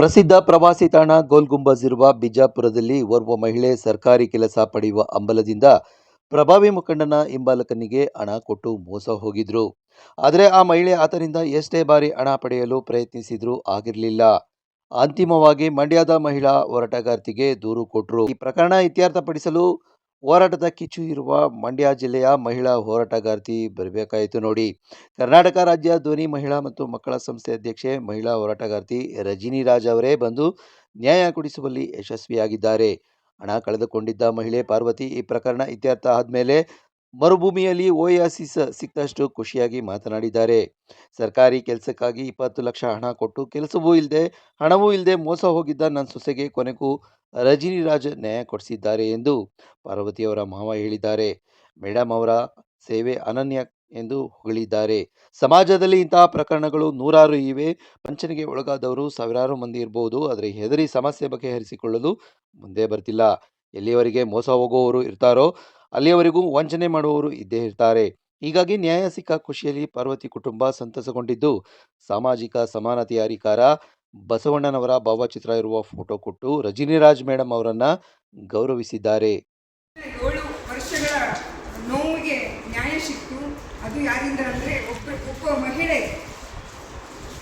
ಪ್ರಸಿದ್ಧ ಪ್ರವಾಸಿ ತಾಣ ಗೋಲ್ ಗುಂಬಜ್ ಇರುವ ಬಿಜಾಪುರದಲ್ಲಿ ಓರ್ವ ಮಹಿಳೆ ಸರ್ಕಾರಿ ಕೆಲಸ ಪಡೆಯುವ ಹಂಬಲದಿಂದ ಪ್ರಭಾವಿ ಮುಖಂಡನ ಹಿಂಬಾಲಕನಿಗೆ ಹಣ ಕೊಟ್ಟು ಮೋಸ ಹೋಗಿದ್ರು. ಆದರೆ ಆ ಮಹಿಳೆ ಆತನಿಂದ ಎಷ್ಟೇ ಬಾರಿ ಹಣ ಪಡೆಯಲು ಪ್ರಯತ್ನಿಸಿದ್ರೂ ಆಗಿರಲಿಲ್ಲ. ಅಂತಿಮವಾಗಿ ಮಂಡ್ಯದ ಮಹಿಳಾ ಹೋರಾಟಗಾರ್ತಿಗೆ ದೂರು ಕೊಟ್ಟರು. ಈ ಪ್ರಕರಣ ಇತ್ಯರ್ಥಪಡಿಸಲು ಹೋರಾಟದ ಕಿಚ್ಚು ಇರುವ ಮಂಡ್ಯ ಜಿಲ್ಲೆಯ ಮಹಿಳಾ ಹೋರಾಟಗಾರ್ತಿ ಬರಬೇಕಾಯಿತು ನೋಡಿ. ಕರ್ನಾಟಕ ರಾಜ್ಯ ಧ್ವನಿ ಮಹಿಳಾ ಮತ್ತು ಮಕ್ಕಳ ಸಂಸ್ಥೆ ಅಧ್ಯಕ್ಷೆ ಮಹಿಳಾ ಹೋರಾಟಗಾರ್ತಿ ರಜನಿ ರಾಜ್ ಅವರೇ ಬಂದು ನ್ಯಾಯ ಕೊಡಿಸುವಲ್ಲಿ ಯಶಸ್ವಿಯಾಗಿದ್ದಾರೆ. ಹಣ ಕಳೆದುಕೊಂಡಿದ್ದ ಮಹಿಳೆ ಪಾರ್ವತಿ ಈ ಪ್ರಕರಣ ಇತ್ಯರ್ಥ ಆದಮೇಲೆ ಮರುಭೂಮಿಯಲ್ಲಿ ಓಯಾಸಿಸ್ ಸಿಕ್ಕಷ್ಟು ಖುಷಿಯಾಗಿ ಮಾತನಾಡಿದ್ದಾರೆ. ಸರ್ಕಾರಿ ಕೆಲಸಕ್ಕಾಗಿ 20 ಲಕ್ಷ ಹಣ ಕೊಟ್ಟು ಕೆಲಸವೂ ಇಲ್ಲದೆ ಹಣವೂ ಇಲ್ಲದೆ ಮೋಸ ಹೋಗಿದ್ದ ನನ್ನ ಸೊಸೆಗೆ ಕೊನೆಗೂ ರಜನಿ ರಾಜ್ ನ್ಯಾಯ ಕೊಡಿಸಿದ್ದಾರೆ ಎಂದು ಪಾರ್ವತಿಯವರ ಮಾವ ಹೇಳಿದ್ದಾರೆ. ಮೇಡಮ್ ಅವರ ಸೇವೆ ಅನನ್ಯ ಎಂದು ಹೊಗಳಿದ್ದಾರೆ. ಸಮಾಜದಲ್ಲಿ ಇಂತಹ ಪ್ರಕರಣಗಳು ನೂರಾರು ಇವೆ. ವಂಚನೆಗೆ ಒಳಗಾದವರು ಸಾವಿರಾರು ಮಂದಿ ಇರಬಹುದು. ಆದರೆ ಹೆದರಿ ಸಮಸ್ಯೆ ಬಗೆಹರಿಸಿಕೊಳ್ಳಲು ಮುಂದೆ ಬರ್ತಿಲ್ಲ. ಎಲ್ಲಿಯವರೆಗೆ ಮೋಸ ಹೋಗುವವರು ಇರ್ತಾರೋ ಅಲ್ಲಿಯವರೆಗೂ ವಂಚನೆ ಮಾಡುವವರು ಇದ್ದೇ ಇರ್ತಾರೆ. ಹೀಗಾಗಿ ನ್ಯಾಯ ಸಿಕ್ಕ ಖುಷಿಯಲ್ಲಿ ಪಾರ್ವತಿ ಕುಟುಂಬ ಸಂತಸಗೊಂಡಿದ್ದು, ಸಾಮಾಜಿಕ ಸಮಾನತೆಯ ಹರಿಕಾರ ಬಸವಣ್ಣನವರ ಭಾವಚಿತ್ರ ಇರುವ ಫೋಟೋ ಕೊಟ್ಟು ರಜನಿ ರಾಜ್ ಮೇಡಮ್ ಅವರನ್ನ ಗೌರವಿಸಿದ್ದಾರೆ. 7 ವರ್ಷಗಳ ನೋವಿಗೆ ನ್ಯಾಯ ಸಿಕ್ತು. ಅದು ಯಾರಿಂದ ಅಂದರೆ ಒಬ್ಬ ಮಹಿಳೆ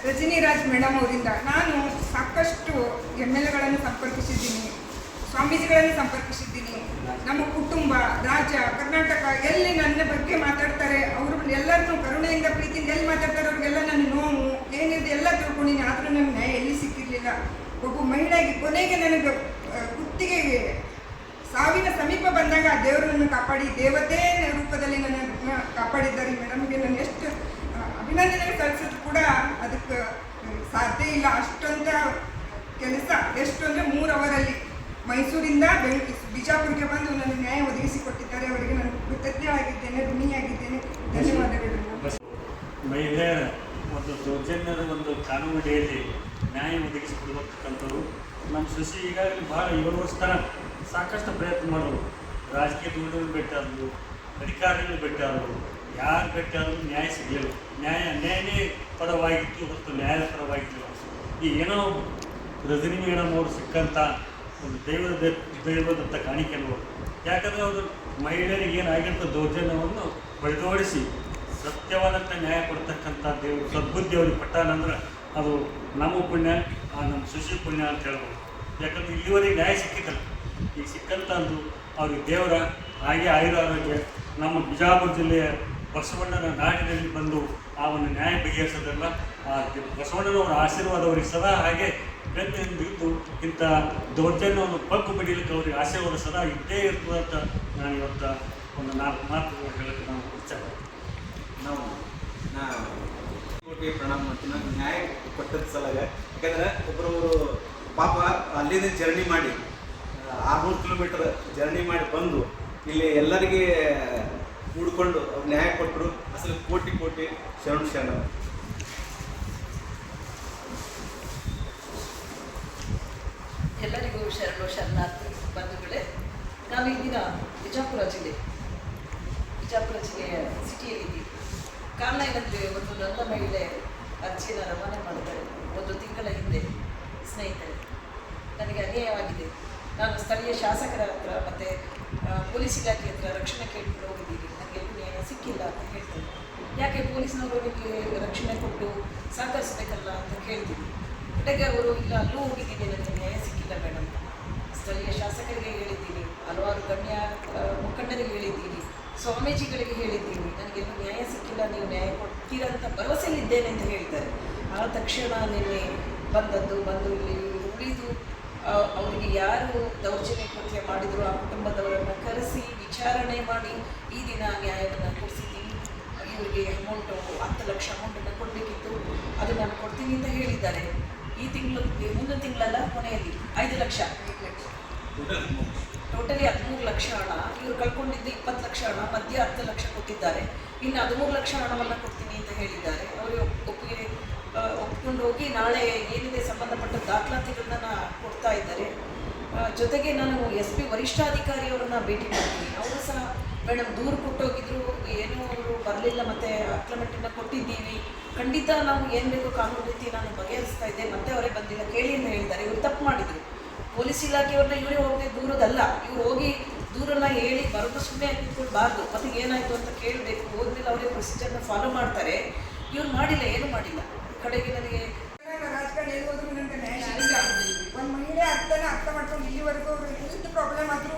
ರಜನಿ ರಾಜ್ ಮೇಡಮ್ ಅವರಿಂದ. ನಾನು ಸಾಕಷ್ಟು MLAಗಳನ್ನು ಸಂಪರ್ಕಿಸಿದ್ದೀನಿ, ಸ್ವಾಮೀಜಿಗಳನ್ನು ಸಂಪರ್ಕಿಸಿದ್ದೀನಿ. ನಮ್ಮ ಕುಟುಂಬ, ರಾಜ್ಯ, ಕರ್ನಾಟಕ ಎಲ್ಲಿ ನನ್ನ ಬಗ್ಗೆ ಮಾತಾಡ್ತಾರೆ ಅವರು ಎಲ್ಲರನ್ನೂ ಕರುಣೆಯಿಂದ ಪ್ರೀತಿಯಿಂದ ಎಲ್ಲಿ ಮಾತಾಡ್ತಾರೆ ಅವ್ರಿಗೆಲ್ಲ ನನ್ನ ನೋವು ಏನಿದೆ ಎಲ್ಲ ತಿಳ್ಕೊಂಡಿನಿ. ಆದರೂ ನನಗೆ ನ್ಯಾಯ ಎಲ್ಲಿ ಸಿಕ್ಕಿರಲಿಲ್ಲ. ಒಬ್ಬ ಮಹಿಳೆಗೆ ಕೊನೆಗೆ ನನಗೆ ಕುತ್ತಿಗೆಗೆ ಸಾವಿನ ಸಮೀಪ ಬಂದಾಗ ಆ ದೇವರು ನನ್ನ ಕಾಪಾಡಿ ದೇವತೆ ರೂಪದಲ್ಲಿ ನನ್ನ ಕಾಪಾಡಿದ್ದಾರೆ. ಮೇಡಮ್ಗೆ ನಾನು ಎಷ್ಟು ಅಭಿನಂದನೆ ಸಲ್ಲಿಸಿದ್ರು ಕೂಡ ಅದಕ್ಕೆ ಸಾಧ್ಯ ಇಲ್ಲ. ಅಷ್ಟೊಂದ ಕೆಲಸ ಎಷ್ಟು ಅಂದರೆ 3 ಅವರಲ್ಲಿ ಮೈಸೂರಿಂದ ಬಿಜಾಪುರಕ್ಕೆ ಬಂದು ನನ್ನ ನ್ಯಾಯ ಒದಗಿಸಿಕೊಟ್ಟಿದ್ದಾರೆ. ಅವರಿಗೆ ನಾನು ಕೃತಜ್ಞವಾಗಿದ್ದೇನೆ, ಋಣಿಯಾಗಿದ್ದೇನೆ. ಧನ್ಯವಾದಗಳು. ಮಹಿಳೆ ಒಂದು ದೌರ್ಜನ್ಯದ ಒಂದು ಕಾನೂನಿನಲ್ಲಿ ನ್ಯಾಯ ಒದಗಿಸಿಕೊಡ್ಬೇಕಂತವ್ರು ನಮ್ಮ ಸೊಸೆ ಈಗಾಗಲೇ ಭಾಳ 7 ವರ್ಷ ತನಕ ಸಾಕಷ್ಟು ಪ್ರಯತ್ನ ಮಾಡೋರು. ರಾಜಕೀಯ ದುಡ್ಡನ್ನು ಭೇಟಿಯಾದರು, ಅಧಿಕಾರಿಗಳು ಭೇಟಿಯಾದರು, ಯಾರು ಭೇಟಿಯಾದರೂ ನ್ಯಾಯ ಸಿಗಲಿಲ್ಲ. ನ್ಯಾಯನೇ ಪರವಾಗಿತ್ತು ಮತ್ತು ನ್ಯಾಯದ ಪರವಾಗಿತ್ತು. ಈ ಏನೋ ರಜನಿ ಮೇಡಮ್ ಅವರು ಸಿಕ್ಕಂಥ ಒಂದು ದೈವದತ್ತ ಕಾಣಿಕೆ ಅನ್ನೋರು. ಯಾಕಂದರೆ ಅವರು ಮಹಿಳೆಯರಿಗೆ ಏನಾಗಿರ್ತ ದೌರ್ಜನ್ಯವನ್ನು ಬಡಿದೋಡಿಸಿ ಸತ್ಯವಾದಂಥ ನ್ಯಾಯ ಕೊಡ್ತಕ್ಕಂಥ ದೇವರು ಸದ್ಬುದ್ಧಿ ಅವ್ರಿಗೆ ಪಟ್ಟಾನಂದ್ರೆ ಅದು ನಮ್ಮ ಪುಣ್ಯ, ನಮ್ಮ ಸುಶಿ ಪುಣ್ಯ ಅಂತ ಹೇಳ್ಬೋದು. ಯಾಕಂದರೆ ಇಲ್ಲಿವರೆಗೆ ನ್ಯಾಯ ಸಿಕ್ಕಿದ್ದಲ್ಲ. ಈಗ ಸಿಕ್ಕಂಥದ್ದು ಅವ್ರಿಗೆ ದೇವರ ಹಾಗೆ ಆಯುರಾರೋಗ್ಯ ನಮ್ಮ ಬಿಜಾಪುರ ಜಿಲ್ಲೆಯ ಬಸವಣ್ಣನ ನಾಡಿನಲ್ಲಿ ಬಂದು ಆ ಒಂದು ನ್ಯಾಯ ಬಗೆಹರಿಸೋದಲ್ಲ. ಆ ಬಸವಣ್ಣನವರ ಆಶೀರ್ವಾದ ಅವ್ರಿಗೆ ಸದಾ ಹಾಗೆ ಬೆನ್ನಿಂದಿದ್ದು ಇಂಥ ದೌರ್ಜನ್ಯವನ್ನು ಪಕ್ಕು ಬಡಿಲಿಕ್ಕೆ ಅವ್ರಿಗೆ ಆಶೀರ್ವಾದ ಸದಾ ಇದ್ದೇ ಇರ್ತದೆ ಅಂತ ನಾನು ಇವತ್ತು ಒಂದು 4 ಮಾತು ಹೇಳಕ್ಕೆ ನಾವು ವಿಚಾರ ಕೋಟಿ ಪ್ರಣಾಮ ಮಾಡ್ತೀನಿ. ನಾನು ನ್ಯಾಯ ಕೊಟ್ಟದ ಸಲಾಗ ಯಾಕಂದ್ರೆ ಒಬ್ಬರು ಪಾಪ ಅಲ್ಲಿಂದ ಜರ್ನಿ ಮಾಡಿ 600 ಕಿಲೋಮೀಟರ್ ಜರ್ನಿ ಮಾಡಿ ಬಂದು ಇಲ್ಲಿ ಎಲ್ಲರಿಗೆ ಕೂಡ್ಕೊಂಡು ಅವ್ರು ನ್ಯಾಯ ಕೊಟ್ಟರು. ಅಸಲು ಕೋಟಿ ಕೋಟಿ ಶರಣ. ಎಲ್ಲರಿಗೂ ಶರಣಾರ್ಥಿ ಬಂಧುಗಳೇ. ನಾನು ಈ ದಿನ ಬಿಜಾಪುರ ಜಿಲ್ಲೆಯ ಸಿಟಿಯಲ್ಲಿದ್ದೀನಿ. ಕಾರಣ ಏನಂದರೆ, ಒಂದು ನನ್ನ ಮಹಿಳೆ ಅರ್ಜಿಯನ್ನು ರವಾನೆ ಮಾಡ್ತಾರೆ 1 ತಿಂಗಳ ಹಿಂದೆ. ಸ್ನೇಹಿತರೆ, ನನಗೆ ಅನ್ಯಾಯವಾಗಿದೆ. ನಾನು ಸ್ಥಳೀಯ ಶಾಸಕರ ಹತ್ರ ಮತ್ತು ಪೊಲೀಸ್ ಇಲಾಖೆ ಹತ್ರ ರಕ್ಷಣೆ ಕೇಳ್ಕೊಂಡು ಹೋಗಿದ್ದೀನಿ. ನನಗೆ ನ್ಯಾಯ ಸಿಕ್ಕಿಲ್ಲ ಅಂತ ಹೇಳ್ತಾರೆ. ಯಾಕೆ ಪೊಲೀಸ್ನವರು ನಿಮಗೆ ರಕ್ಷಣೆ ಕೊಟ್ಟು ಸಹಕರಿಸಬೇಕಲ್ಲ ಅಂತ ಕೇಳ್ತೀನಿ. ಜೊತೆಗೆ ಅವರು ಇಲ್ಲ, ಅಲ್ಲೂ ಹೋಗಿದ್ದೀನಿ, ನನಗೆ ನ್ಯಾಯ ಸಿಕ್ಕಿಲ್ಲ ಮೇಡಮ್. ಸ್ಥಳೀಯ ಶಾಸಕರಿಗೆ ಹೇಳಿದ್ದೀನಿ, ಹಲವಾರು ಗಣ್ಯ ಮುಖಂಡರಿಗೆ ಹೇಳಿದ್ದೀನಿ, ಸ್ವಾಮೀಜಿಗಳಿಗೆ ಹೇಳಿದ್ದೀನಿ, ನನಗೆಲ್ಲೂ ನ್ಯಾಯ ಸಿಕ್ಕಿಲ್ಲ, ನೀವು ನ್ಯಾಯ ಕೊಡ್ತೀರಂತ ಭರವಸೆಯಲ್ಲಿದ್ದೇನೆ ಅಂತ ಹೇಳ್ತಾರೆ. ಆ ತಕ್ಷಣ ನಿನ್ನೆ ಬಂದು ಇಲ್ಲಿ ಉಳಿದು ಅವರಿಗೆ ಯಾರು ದೌರ್ಜನ್ಯ ಕೃತ್ಯ ಮಾಡಿದ್ರು ಆ ಕುಟುಂಬದವರನ್ನು ಕರೆಸಿ ವಿಚಾರಣೆ ಮಾಡಿ ಈ ದಿನ ನ್ಯಾಯವನ್ನು ಕೊಡಿಸಿದ್ದೀನಿ. ಇವರಿಗೆ ಅಮೌಂಟು 10 ಲಕ್ಷ ಅಮೌಂಟನ್ನು ಕೊಡಬೇಕಿತ್ತು, ಅದು ನಾನು ಕೊಡ್ತೀನಿ ಅಂತ ಹೇಳಿದ್ದಾರೆ. ಈ ತಿಂಗಳು ಮುಂದಿನ ತಿಂಗಳಲ್ಲ, ಕೊನೆಯಲ್ಲಿ 5 ಲಕ್ಷ, ಟೋಟಲಿ 13 ಲಕ್ಷ ಹಣ. ಇವರು ಕಳ್ಕೊಂಡಿದ್ದು 20 ಲಕ್ಷ ಹಣ, ಮಧ್ಯ 10 ಲಕ್ಷ ಕೊಟ್ಟಿದ್ದಾರೆ. ಇನ್ನು 13 ಲಕ್ಷ ಹಣವನ್ನು ಕೊಡ್ತೀನಿ ಅಂತ ಹೇಳಿದ್ದಾರೆ. ಅವರು ಒಪ್ಪಿಕೊಂಡು ಹೋಗಿ ನಾಳೆ ಏನಿದೆ ಸಂಬಂಧಪಟ್ಟ ದಾಖಲಾತಿಗಳನ್ನ ಕೊಡ್ತಾ ಇದ್ದಾರೆ. ಜೊತೆಗೆ ನಾನು SP ವರಿಷ್ಠಾಧಿಕಾರಿಯವರನ್ನು ಭೇಟಿ ಮಾಡ್ತೀನಿ. ಅವರು ಸಹ ಮೇಡಮ್ ದೂರು ಕೊಟ್ಟೋಗಿದ್ರು, ಏನೂ ಅವರು ಬರಲಿಲ್ಲ, ಮತ್ತು ಅಕ್ಲಮೆಂಟನ್ನು ಕೊಟ್ಟಿದ್ದೀವಿ, ಖಂಡಿತ ನಾವು ಏನು ಬೇಕೋ ಕಾನೂನು ರೀತಿ ನಾನು ಬಗೆಹರಿಸ್ತಾ ಇದ್ದೆ, ಮತ್ತೆ ಅವರೇ ಬಂದಿಲ್ಲ, ಕೇಳಿ ಅಂತ ಹೇಳಿದ್ದಾರೆ. ಇವರು ತಪ್ಪು ಮಾಡಿದರು. ಪೊಲೀಸ್ ಇಲಾಖೆಯವ್ರನ್ನ ಇವರೇ ಹೋಗದೆ ದೂರದಲ್ಲ, ಇವ್ರು ಹೋಗಿ ದೂರನ್ನ ಹೇಳಿ ಬರೋದು ಸುಮ್ಮನೆ ನಿಂತ್ಕೊಳ್ಬಾರ್ದು, ಮತ್ತೆ ಏನಾಯಿತು ಅಂತ ಕೇಳಬೇಕು. ಹೋದ್ಮೇಲೆ ಅವರೇ ಪ್ರೊಸೀಜರ್ನ ಫಾಲೋ ಮಾಡ್ತಾರೆ. ಇವ್ರು ಮಾಡಿಲ್ಲ, ಏನೂ ಮಾಡಿಲ್ಲ. ಕಡೆಗೆ ನನಗೆ ರಾಜಕಾರಣ ಎಲ್ಲಿ ಹೋದ್ರು ನನಗೆ ನ್ಯಾಯ ಸಿಗಲಿಲ್ಲ. ಒಂದು ಮಹಿಳೆ ಅರ್ಥ ಮಾಡ್ಕೊಂಡು ಇಲ್ಲಿವರೆಗೂ ಅವ್ರು ಎಷ್ಟು ಪ್ರಾಬ್ಲಮ್ ಆದರೂ